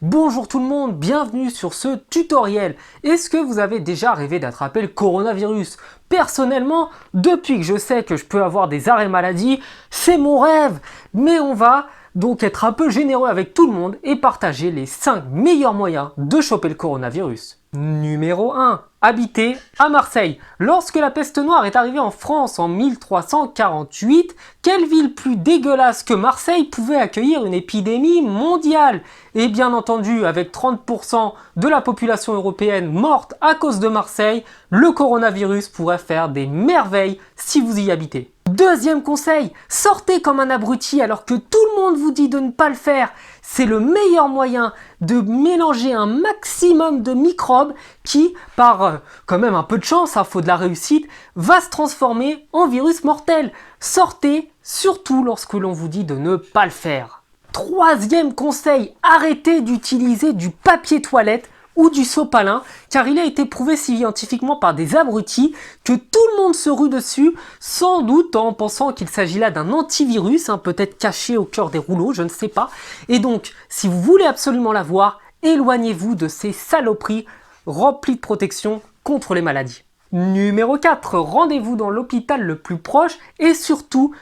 Bonjour tout le monde, bienvenue sur ce tutoriel. Est-ce que vous avez déjà rêvé d'attraper le coronavirus? Personnellement, depuis que je sais que je peux avoir des arrêts maladie, c'est mon rêve. Mais on va donc être un peu généreux avec tout le monde et partager les 5 meilleurs moyens de choper le coronavirus. Numéro 1. Habiter à Marseille. Lorsque la peste noire est arrivée en France en 1348, quelle ville plus dégueulasse que Marseille pouvait accueillir une épidémie mondiale? Et bien entendu, avec 30% de la population européenne morte à cause de Marseille, le coronavirus pourrait faire des merveilles si vous y habitez. Deuxième conseil, sortez comme un abruti alors que tout le monde vous dit de ne pas le faire. C'est le meilleur moyen de mélanger un maximum de microbes qui, par quand même un peu de chance, faut de la réussite, va se transformer en virus mortel. Sortez, surtout lorsque l'on vous dit de ne pas le faire. Troisième conseil, arrêtez d'utiliser du papier toilette ou du sopalin, car il a été prouvé scientifiquement par des abrutis que tout le monde se rue dessus, sans doute en pensant qu'il s'agit là d'un antivirus, peut-être caché au cœur des rouleaux, je ne sais pas. Et donc, si vous voulez absolument l'avoir, éloignez-vous de ces saloperies remplies de protection contre les maladies. Numéro 4, rendez-vous dans l'hôpital le plus proche et surtout,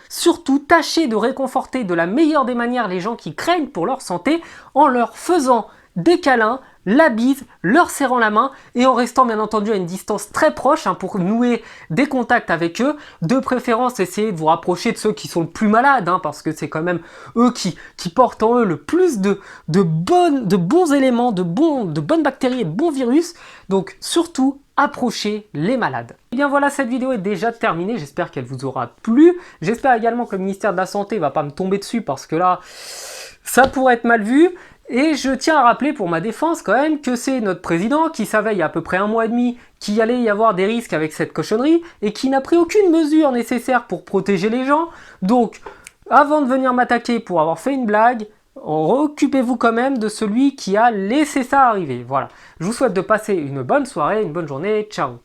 tâchez de réconforter de la meilleure des manières les gens qui craignent pour leur santé en leur faisant des câlins, la bise, leur serrant la main et en restant bien entendu à une distance très proche pour nouer des contacts avec eux. De préférence, essayez de vous rapprocher de ceux qui sont le plus malades parce que c'est quand même eux qui portent en eux le plus de bons éléments, de bonnes bactéries et de bons virus. Donc surtout, approchez les malades. Et bien voilà, cette vidéo est déjà terminée, j'espère qu'elle vous aura plu. J'espère également que le ministère de la Santé va pas me tomber dessus parce que là, ça pourrait être mal vu. Et je tiens à rappeler pour ma défense quand même que c'est notre président qui savait il y a à peu près 1 mois et demi qu'il allait y avoir des risques avec cette cochonnerie et qui n'a pris aucune mesure nécessaire pour protéger les gens. Donc, avant de venir m'attaquer pour avoir fait une blague, occupez-vous quand même de celui qui a laissé ça arriver. Voilà. Je vous souhaite de passer une bonne soirée, une bonne journée. Ciao.